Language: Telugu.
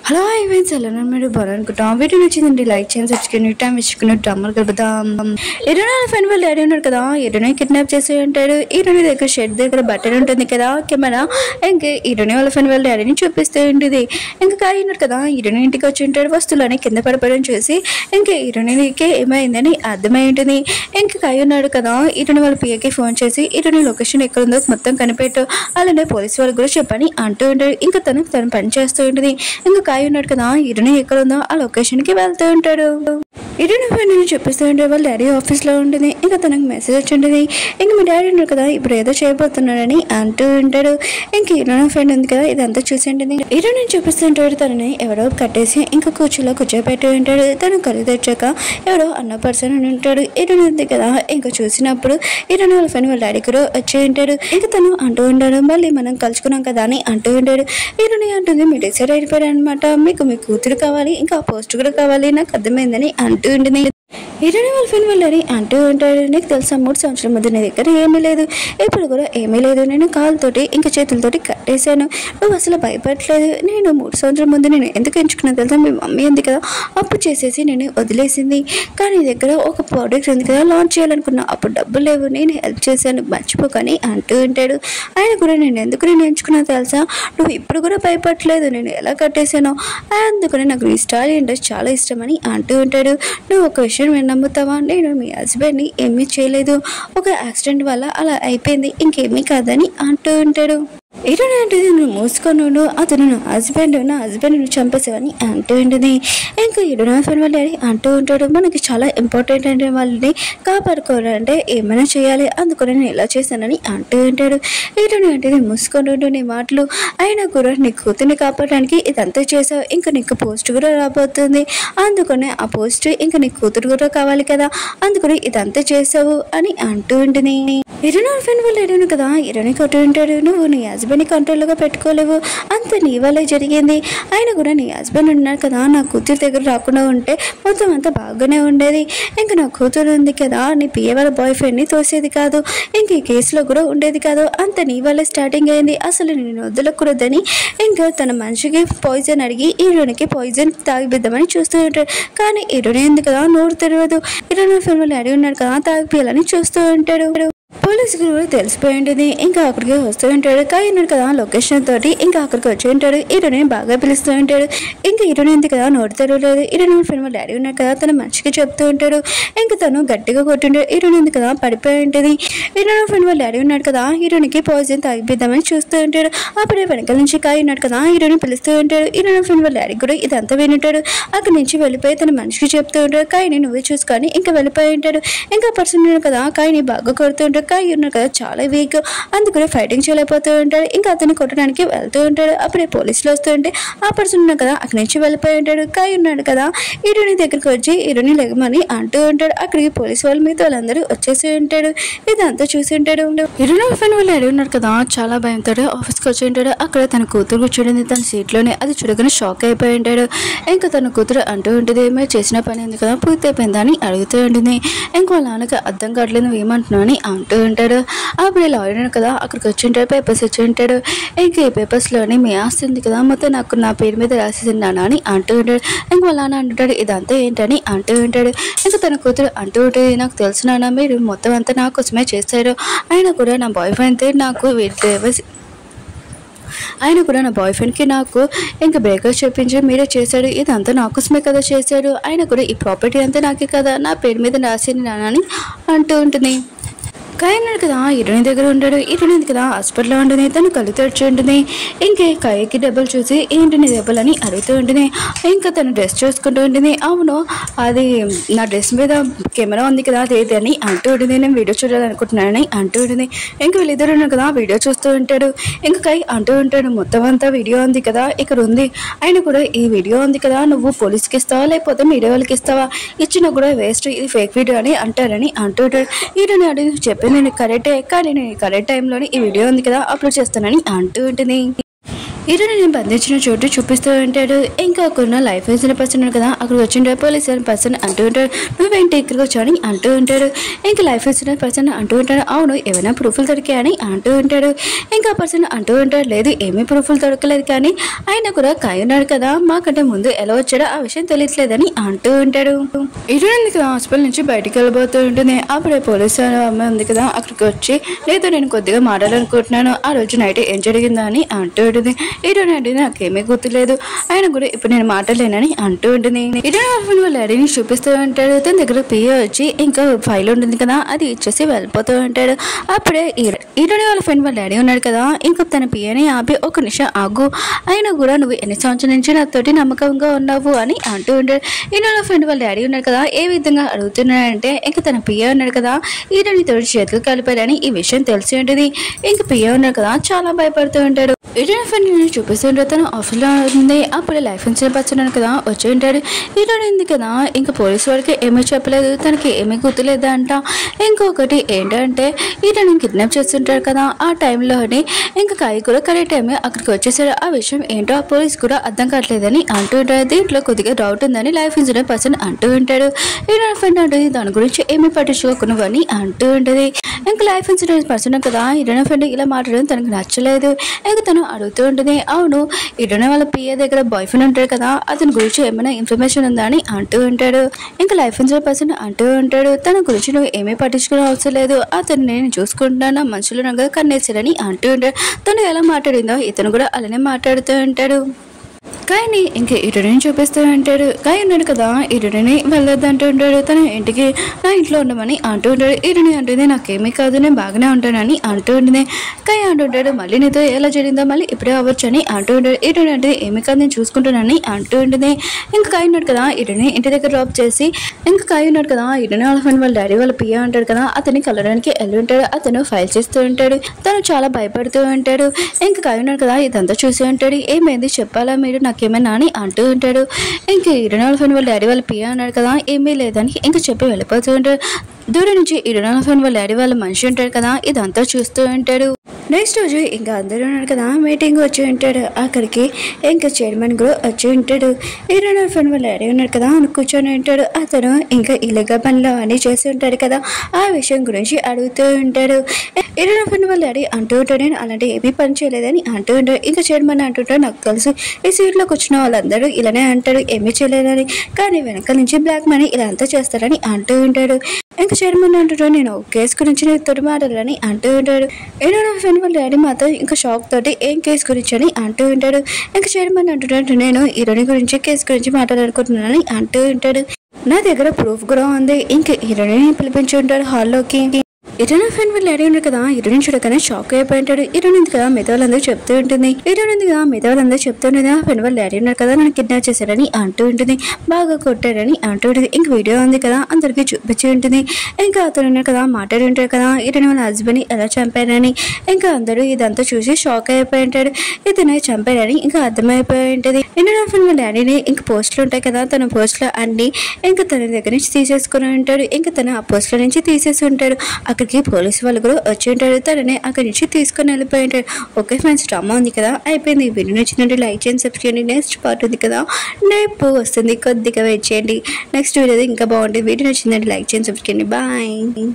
హలో ఈవెంట్స్ ఎలా మీరు బాగాలనుకుంటాం వీడియో నచ్చిందండి లైక్ చేయండి సబ్స్క్రైబ్ టైం ఇచ్చుకుని డ్రామాలు కలుపుదాం. ఎరుణ ఫ్రెండ్ వాళ్ళు డాడీ ఉన్నాడు కదా, ఎరుణ కిడ్నాప్ చేసి ఉంటాడు. ఎరుణ దగ్గర షెడ్ దగ్గర బట్టలు ఉంటుంది కదా కెమెరా, ఇంకా ఎరుణ వాళ్ళ ఫ్రెండ్ వాళ్ళ డాడీని చూపిస్తూ ఉంటుంది. ఇంకా కాయ ఉన్నాడు కదా, ఎరుణ ఇంటికి వచ్చి ఉంటాడు. వస్తువులని కింద పడిపోవడం చూసి ఇంకా ఎరుణకి ఏమైందని అర్థమై ఉంటుంది. ఇంకా కాయ ఉన్నాడు కదా, ఎరుణ వాళ్ళ పిఏకి ఫోన్ చేసి ఎరుణ లొకేషన్ ఎక్కడ ఉందో మొత్తం కనిపెట్టు, అలానే పోలీసు వాళ్ళు కూడా చెప్పని అంటూ ఉంటాడు. ఇంకా తను పని చేస్తూ ఉంటుంది. ఇంకా కాయ ఉన్నాడు కదా, ఇరుని ఎక్కడ ఉందో ఆ లొకేషన్ కి వెళ్తూ ఉంటాడు. ఇరుని ఫ్రెండ్ చెప్పిస్తూ ఉంటాడు వాళ్ళ డాడీ ఆఫీస్ లో ఉంటుంది. ఇంకా తనకు మెసేజ్ వచ్చి ఉంటుంది. ఇంకా మీ డాడీ ఉన్నాడు కదా ఇప్పుడు ఏదో చేయబోతున్నాడని అంటూ ఉంటాడు. ఇంకా ఇరుని ఫ్రెండ్ ఉంది కదా ఇదంతా చూసి ఉంటుంది. ఇరుని చూపిస్తూ ఉంటాడు. తనని ఎవరో కట్టేసి ఇంకా కూర్చోలో కూర్చోబెట్టి ఉంటాడు. తను కళ్ళు తెచ్చాక ఎవరో అన్న పర్సన్ అని ఉంటాడు. ఇరుని ఉంది కదా, ఇంకా చూసినప్పుడు ఇరుని వాళ్ళ ఫ్రెండ్ వాళ్ళ డాడీ కూడా వచ్చి ఉంటాడు. ఇంకా తను అంటూ ఉంటాడు మళ్ళీ మనం కలుసుకున్నాం కదా అని అంటూ ఉంటాడు. ఇరుని అంటుంది మీరు డిసైడ్ అయిపోయారు అనమాట, మీకు మీ కూతురు కావాలి ఇంకా పోస్ట్ కూడా కావాలి, నాకు అర్థమైందని అంటూ ఉంటుంది. ఇరుని వాళ్ళ ఫ్రెండ్ వాళ్ళని అంటూ ఉంటాడు. నీకు తెలుసా 3 సంవత్సరాల ముందు నీ దగ్గర ఏమీ లేదు, ఇప్పుడు కూడా ఏమీ లేదు, నేను కాళ్ళతోటి ఇంకా చేతులతోటి కట్టేశాను, నువ్వు అసలు భయపడలేదు. నేను 3 సంవత్సరాల ముందు నేను ఎందుకు ఎంచుకున్నా తెలుసా, మీ మమ్మీ ఉంది కదా అప్పు చేసేసి నేను వదిలేసింది, కానీ నీ దగ్గర ఒక ప్రోడక్ట్ ఉంది కదా లాంచ్ చేయాలనుకున్నా, అప్పుడు డబ్బులు లేవు, నేను హెల్ప్ చేశాను మర్చిపోకని అంటూ ఉంటాడు. ఆయన కూడా నేను ఎందుకు నేను ఎంచుకున్నా తెలుసా, నువ్వు ఇప్పుడు కూడా భయపడలేదు, నేను ఎలా కట్టేశానో అందుకని నాకు నీ స్టైల్ ఇంట్రెస్ట్ చాలా ఇష్టమని అంటూ ఉంటాడు. నువ్వు ఒక విషయం నమ్ముతావా, నేను మీ హస్బెండ్ని ఏమీ చేయలేదు, ఒక యాక్సిడెంట్ వల్ల అలా అయిపోయింది, ఇంకేమీ కాదని అంటూ ఉంటాడు. ఇరుని అంటే నువ్వు మూసుకున్నాడు, అతను నా హస్బెండ్ చంపేసావని అంటూ ఉంటుంది. ఇంకా ఇరుని ఫ్రెండ్ వాళ్ళ డాడీ అంటూ ఉంటాడు మనకి చాలా ఇంపార్టెంట్ అంటే వాళ్ళని కాపాడుకోవాలంటే ఏమైనా చేయాలి, అందుకని నేను ఇలా చేశానని అంటూ ఉంటాడు. ఇరుని అంటే నేను మూసుకున్నాడు నీ మాటలు, అయినా కూడా నీ కూతుర్ని కాపాడడానికి ఇదంతా చేసావు, ఇంకా నీకు పోస్ట్ కూడా రాబోతుంది, అందుకనే ఆ పోస్ట్ ఇంకా నీ కూతురు కూడా కావాలి కదా, అందుకని ఇదంతా చేసావు అని అంటూ ఉంటుంది. ఇరుని ఫ్రెండ్ వాళ్ళు డాడీ కదా ఇరుని కొట్టు ఉంటాడు. నువ్వు నీ హస్బెండ్ని కంట్రోల్గా పెట్టుకోలేవు, అంత నీ వల్లే జరిగింది, ఆయన కూడా నీ హస్బెండ్ ఉన్నారు కదా నా కూతురు దగ్గర రాకుండా ఉంటే మొత్తం అంతా బాగానే ఉండేది, ఇంకా నా కూతురు ఉంది కదా నీ పిఏ వాళ్ళ బాయ్ ఫ్రెండ్ని తోసేది కాదు, ఇంక ఈ కేసులో కూడా ఉండేది కాదు, అంత నీ వల్లే స్టార్టింగ్ అయింది, అసలు నేను వదలకూడదని ఇంకా తన మనిషికి పాయిజన్ అడిగి హీరోనికి పాయిజన్ తాగిపిద్దామని చూస్తూ ఉంటాడు. కానీ హీరోని ఉంది కదా నోరు తెలియదు, హీరోని ఫిల్మ్లో అడిగి ఉన్నాడు కదా తాగిపియాలని చూస్తూ ఉంటాడు. పోలీసులు కూడా తెలిసిపోయి ఉంటుంది. ఇంకా అక్కడికి వస్తూ ఉంటాడు. కాయన్నాడు కదా లొకేషన్ తోటి ఇంకా అక్కడికి వచ్చి ఉంటాడు. హీరోని బాగా పిలుస్తూ ఉంటాడు. ఇంకా హీరోని ఉంది కదా నోటి తెరవలేదు. హీరోని ఫ్రెండ్ డాడీ ఉన్నాడు కదా తన మనిషికి చెప్తూ ఉంటాడు. ఇంకా తను గట్టిగా కొట్టుంటాడు. హీరోని ఉంది కదా పడిపోయి ఉంటుంది. హీరోని ఫ్రెండ్ వాళ్ళ డాడీ ఉన్నాడు కదా హీరోనికి పాయిజన్ తాగిపిద్దామని చూస్తూ ఉంటాడు. అప్పుడే వెనకాల నుంచి కాయ ఉన్నాడు కదా హీరోని పిలుస్తూ ఉంటాడు. హీరోని ఫ్రెండ్ వాళ్ళ డాడీ కూడా ఇదంతా వింటాడు. అక్కడి నుంచి వెళ్ళిపోయి తన మనిషికి చెప్తూ ఉంటాడు. కాయని నువ్వే చూసుకొని ఇంకా వెళ్ళిపోయి ఉంటాడు. ఇంకా పర్సన్ ఉన్నాడు కదా కాయని బాగా కొడుతూ ఉంటాడు. కాయ ఉన్నాడు కదా చాలా వీక్, అందుకని ఫైటింగ్ చేయలేకపోతూ ఉంటాడు. ఇంకా అతన్ని కొట్టడానికి వెళ్తూ ఉంటాడు. అప్పుడే పోలీసులు వస్తూ ఉంటే ఆ పర్సన్ ఉన్నాడు కదా అక్కడి నుంచి వెళ్ళిపోయి ఉంటాడు. కాయ ఉన్నాడు కదా హీరోని దగ్గరికి వచ్చి హీరోని లెగమని అంటూ ఉంటాడు. అక్కడికి పోలీసు వాళ్ళ మీద వాళ్ళందరూ వచ్చేసి ఉంటాడు. ఇదంతా చూసి ఉంటాడు. హీరోని ఫ్రెండ్ వాళ్ళు అడిగి ఉన్నాడు కదా చాలా భయంతో ఆఫీస్కి వచ్చి ఉంటాడు. అక్కడ తన కూతురు కూర్చుంది తన సీట్లోనే, అది చూడగానే షాక్ అయిపోయి ఉంటాడు. ఇంకా తన కూతురు అంటూ ఉంటుంది మీరు చేసిన పని ఉంది కదా పూర్తి అయిపోయిందా అని అడుగుతూ ఉంటుంది. ఇంకా వాళ్ళ నాన్నకి అర్థం కావట్లేదు నువ్వు ఏమంటున్నావు అని అంటూ ఉంటాడు. అప్పుడు లాయర్ కదా అక్కడికి వచ్చి ఉంటాడు. పేపర్స్ వచ్చి ఉంటాడు. ఇంకా ఈ పేపర్స్లోని మీ ఆస్తి ఉంది కదా మొత్తం నాకు నా పేరు మీద రాసేసింది నాన్న అని అంటూ ఉంటాడు. ఇంకా వాళ్ళ నాన్న అంటుంటాడు ఇదంతా ఏంటని అంటూ ఉంటాడు. ఇంకా తన కూతురు అంటూ ఉంటుంది నాకు తెలుసు నాన్న మీరు మొత్తం అంతా నా కోసమే చేస్తారు, ఆయన కూడా నా బాయ్ ఫ్రెండ్ నాకు ఇంకా బ్రేకప్ చెప్పించి మీరే చేశాడు, ఇదంతా నా కోసమే కదా చేశాడు, ఆయన కూడా ఈ ప్రాపర్టీ అంతా నాకే కదా నా పేరు మీద రాసింది నాన్న అని అంటూ ఉంటుంది. కాయన్నాడు కదా హీరోని దగ్గర ఉంటాడు. హీరోని కదా హాస్పిటల్లో ఉంటుంది. తను కళ్ళు తెరిచి ఉంటుంది. ఇంకే కాయకి దెబ్బలు చూసి ఏంటి నీ దెబ్బలు అని అడుగుతూ ఉంటుంది. ఇంకా తను డ్రెస్ చూసుకుంటూ ఉంటుంది. అవును అది నా డ్రెస్ మీద కెమెరా ఉంది కదా అదేది అని అంటూ ఉంటుంది. నేను వీడియో చూడాలనుకుంటున్నానని అంటూ ఉంటుంది. ఇంకా వీళ్ళిద్దరు ఉన్నారు కదా వీడియో చూస్తూ ఉంటాడు. ఇంకా కాయ అంటూ ఉంటాడు మొత్తం అంతా వీడియో ఉంది కదా ఇక్కడ ఉంది, ఆయన కూడా ఈ వీడియో ఉంది కదా నువ్వు పోలీస్కి ఇస్తావా లేకపోతే మీడియా వాళ్ళకి ఇస్తావా, ఇచ్చినా కూడా వేస్ట్, ఇది ఫేక్ వీడియో అని అంటారని అంటూ ఉంటాడు. హీరోని అడిగి చెప్పి నేను కరెక్టే కానీ నేను కరెక్ట్ టైంలోని ఈ వీడియో ఉంది కదా అప్లోడ్ చేస్తానని అంటూ ఉంటుంది. హీరోని నేను బంధించిన చోటు చూపిస్తూ ఉంటాడు. ఇంకా కొన్న లైఫ్ ఇన్సూరెన్స్ పర్సన్ కదా అక్కడికి వచ్చిన పోలీస్ పర్సన్ అంటూ ఉంటాడు, నువ్వేంటి ఇక్కడికి వచ్చావని అంటూ ఉంటాడు. ఇంకా లైఫ్ ఇన్సూరెన్స్ పర్సన్ అంటూ ఉంటాడు, అవును ఏమైనా ప్రూఫ్లు దొరికాయని అంటూ ఉంటాడు. ఇంకా పర్సన్ అంటూ ఉంటాడు, లేదు ఏమీ ప్రూఫ్లు దొరకలేదు, కానీ ఆయన కూడా కాయ ఉన్నాడు కదా, మాకంటే ముందు ఎలా వచ్చాడో ఆ విషయం తెలియట్లేదని అంటూ ఉంటాడు. హీరోయిన్ కదా హాస్పిటల్ నుంచి బయటికి వెళ్ళబోతూ ఉంటుంది. అప్పుడే పోలీసు అమ్మాయి ఉంది కదా అక్కడికి వచ్చి, లేదు నేను కొద్దిగా మాట్లాడాలనుకుంటున్నాను, ఆ రోజు నైట్ ఏం జరిగిందా అని అంటూ ఉంటుంది. హీరోయిన్ అంటే నాకేమీ గుర్తులేదు, ఆయన కూడా ఇప్పుడు నేను మాట్లాడలేనని అంటూ ఉంటుంది. హీరోయిన్ వాళ్ళ డాడీని చూపిస్తూ ఉంటాడు. తన దగ్గర పిఏ వచ్చి ఇంకా ఫైల్ ఉంటుంది కదా అది ఇచ్చేసి వెళ్ళిపోతూ ఉంటాడు. అప్పుడే హీరోయిన్ వాళ్ళ ఫ్రెండ్ వాళ్ళ డాడీ ఉన్నాడు కదా, ఇంకా తన పిఏని ఆపి ఒక నిమిషం ఆగు, అయినా కూడా నువ్వు ఎన్ని సంవత్సరాల నుంచి నాతోటి నమ్మకంగా ఉన్నావు అని అంటూ ఉంటాడు. హీరోయిన్ వాళ్ళ ఫ్రెండ్ వాళ్ళ డాడీ ఉన్నాడు కదా, ఏ విధంగా అడుగుతున్నాడంటే ఇంకా తన పిఏ ఉన్నాడు కదా హీరోయిన్ తోటి చేతులు కలిపాడని ఈ విషయం తెలిసి ఉంటుంది. ఇంకా పిఏ ఉన్నాడు కదా చాలా భయపడుతూ ఉంటాడు. హీరోయిన్ ఫ్రెండ్ చూపిస్తూ ఉంటాడు, తను ఆఫీస్లో ఉంది. అప్పుడు లైఫ్ ఇన్సూరెన్స్ పర్సన్ కదా వచ్చి ఉంటాడు. హీరోయిన్ ఉంది కదా ఇంకా పోలీసు వాడికి ఏమీ చెప్పలేదు, తనకి ఏమీ గుర్తులేదు అంట. ఇంకొకటి ఏంటంటే హీరోయిన్ కిడ్నాప్ చేస్తుంటాడు కదా ఆ టైంలోని ఇంకా కాయ కూడా కరెక్ట్ టైం అక్కడికి వచ్చేసాడు. ఆ విషయం ఏంటో ఆ పోలీస్ కూడా అర్థం కావట్లేదని అంటూ ఉంటాడు. దీంట్లో కొద్దిగా డౌట్ ఉందని లైఫ్ ఇన్సూరెన్స్ పర్సన్ అంటూ ఉంటాడు. హీరోయిన్ ఫ్రెండ్ ఉంటుంది దాని గురించి ఏమీ పట్టించుకోకున్నావని అంటూ ఉంటుంది. ఇంకా లైఫ్ ఇన్సూరెన్స్ పర్సన్ కదా హీరోయిన్ ఫ్రెండ్ ఇలా మాట్లాడడం తనకు నచ్చలేదు. ఇంకా తను అడుగుతూ ఉంటుంది, అవును హీరోయిన్ వాళ్ళ పిఏ దగ్గర బాయ్ ఫ్రెండ్ ఉంటాడు కదా అతని గురించి ఏమైనా ఇన్ఫర్మేషన్ ఉందా అని అంటూ ఉంటాడు. ఇంకా లైఫ్ ఇన్సూరెన్స్ పర్సన్ అంటూ ఉంటాడు, తన గురించి నువ్వు ఏమీ పట్టించుకునే అవసరం లేదు, అతను నేను చూసుకుంటున్నాను మనుషులు నాకు కన్నేసారని అంటూ ఉంటాడు. తను ఎలా మాట్లాడిందో ఇతను కూడా అలానే మాట్లాడుతూ ఉంటాడు. కానీ ఇంకా హీరోయిన్ చూపిస్తూ ఉంటాడు. కాయ ఉన్నాడు కదా హీరోయిని వెళ్ళొద్దు అంటూ ఉంటాడు. తన ఇంటికి నా ఇంట్లో ఉండమని అంటూ ఉంటాడు. హీరోయిన్ అంటుంది నాకేమీ కాదు నేను బాగానే ఉంటానని అంటూ ఉంటుంది. కాయ అంటుంటాడు, మళ్ళీ నీతో ఎలా జరిగిందో మళ్ళీ ఇప్పుడే అవ్వచ్చు అని అంటూ ఉంటాడు. హీరోయిన్ అంటే ఏమీ కాదు నేను చూసుకుంటానని అంటూ ఉంటుంది. ఇంకా కాయ ఉన్నాడు కదా హీరోయిన్ ఇంటి దగ్గర డ్రాప్ చేసి ఇంకా కాయ ఉన్నాడు కదా హీరోయిన్ వాళ్ళ ఫ్రెండ్ వాళ్ళ డాడీ వాళ్ళ పియ్య ఉంటాడు కదా అతన్ని కలవడానికి వెళ్ళి ఉంటాడు. అతను ఫైల్ చేస్తూ ఉంటాడు. తను చాలా భయపడుతూ ఉంటాడు. ఇంకా కాయ ఉన్నాడు కదా ఇదంతా చూసి ఉంటాడు. ఏమైంది చెప్పాలా మీరు నాకేమైనా అని అంటూ ఉంటాడు. ఇంకా హీరోయిన్ వాళ్ళ ఫ్రెండ్ వాళ్ళ డాడీ వాళ్ళ పియ్య అన్నాడు కదా ఏమీ లేదని ఇంకా చెప్పి వెళ్ళిపోతూ ఉంటాడు. దూరం నుంచి హీరోయిన్ వాళ్ళ ఫ్రెండ్ వాళ్ళ డాడీ వాళ్ళ మనిషి ఉంటాడు కదా ఇదంతా చూస్తూ ఉంటాడు. నెక్స్ట్ రోజు ఇంకా అందరూ ఉన్నాడు కదా మీటింగ్ వచ్చి ఉంటాడు. అక్కడికి ఇంకా చైర్మన్ కూడా వచ్చి ఉంటాడు. హీరోయిన్ వాళ్ళ ఫ్రెండ్ వాళ్ళ డాడీ ఉన్నాడు కదా కూర్చొని ఉంటాడు. అతను ఇంకా ఇలాగ పనులు అన్నీ చేసి ఉంటాడు కదా ఆ విషయం గురించి అడుగుతూ ఉంటాడు. హీరోయిన్ ఫ్రెండ్ వాళ్ళ డాడీ అంటూ ఉంటాడు, నేను అలాంటి ఏమీ పని చేయలేదని అంటూ ఉంటాడు. ఇంకా చైర్మన్ అంటుంటాడు, నాకు తెలుసు ఈ సీట్లోకి వచ్చిన వాళ్ళందరూ ఇలానే అంటారు ఏమీ చేయలేదని, కానీ వెనకాల నుంచి బ్లాక్ మనీ ఇలా అంతా చేస్తారని అంటూ ఉంటాడు. ఇంకా చైర్మన్ అంటుంటాడు, నేను కేసు గురించి తోటి మాట్లాడాలని అంటూ ఉంటాడు. హీరోయిన్ ఫ్రెండ్ వాళ్ళ డాడీ మాత్రం ఇంకా షాక్ తోటి ఏం కేసు గురించి అని అంటూ ఉంటాడు. ఇంకా చైర్మన్ అంటుంటాడు, నేను హీరోయిన్ గురించి కేసు గురించి మాట్లాడాలనుకుంటున్నానని అంటూ ఉంటాడు. నా దగ్గర ప్రూఫ్ కూడా ఉంది. ఇంకా హీరోయిన్ పిలిపించి ఉంటాడు హాల్లోకి. హీరోయిన్ ఫ్రెండ్ వాళ్ళు డాడీ ఉంటాడు కదా హీరోయిన్ చూడగానే షాక్ అయిపోయి ఉంటాడు. హీరోయిన్ ఉంది కదా మిగతా వాళ్ళందరూ చెప్తూ ఉంటుంది. హీరోయిన్ ఉంది కదా మిగతా వాళ్ళందరూ చెప్తూ ఉంటుంది, ఫ్రెండ్ వాళ్ళ డాడీ ఉన్నారు కదా నన్ను కిడ్నాప్ చేశారని అంటూ ఉంటుంది, బాగా కొట్టారని అంటూ ఉంటుంది. ఇంక వీడియో ఉంది కదా అందరికీ చూపించి ఉంటుంది. ఇంకా అతను ఉన్నారు కదా మాట్లాడి ఉంటాడు కదా హీరోయిన్ వాళ్ళ హస్బెండ్ ఎలా చంపారని. ఇంకా అందరూ ఇదంతా చూసి షాక్ అయిపోయి ఉంటాడు. ఇతనే చంపారని ఇంకా అర్థమైపోయి ఉంటుంది. హీరోయిన్ ఫ్రెండ్ వాళ్ళ డాడీని ఇంకా పోస్టులు ఉంటాయి కదా తన పోస్టులు అన్ని ఇంకా తన దగ్గర నుంచి తీసేసుకుని ఉంటాడు. ఇంకా తన ఆ పోస్టుల నుంచి తీసేసి ఉంటాడు. అక్కడికి పోలీసు వాళ్ళు కూడా వచ్చి ఉంటారు. తనని అక్కడి నుంచి తీసుకొని వెళ్ళిపోయి ఉంటాడు. ఓకే ఫ్రెండ్స్ డ్రామా ఉంది కదా అయిపోయింది. వీడియో నచ్చిందంటే లైక్ చేయండి, సబ్స్క్రైబ్ చేయండి. నెక్స్ట్ పార్ట్ ఉంది కదా రేపు వస్తుంది, కొద్దిగా వెయిట్ చేయండి. నెక్స్ట్ వీడియో ఇంకా బాగుంటుంది. వీడియో నచ్చిందంటే లైక్ చేయండి, సబ్స్క్రైబ్ చేయండి. బాయ్.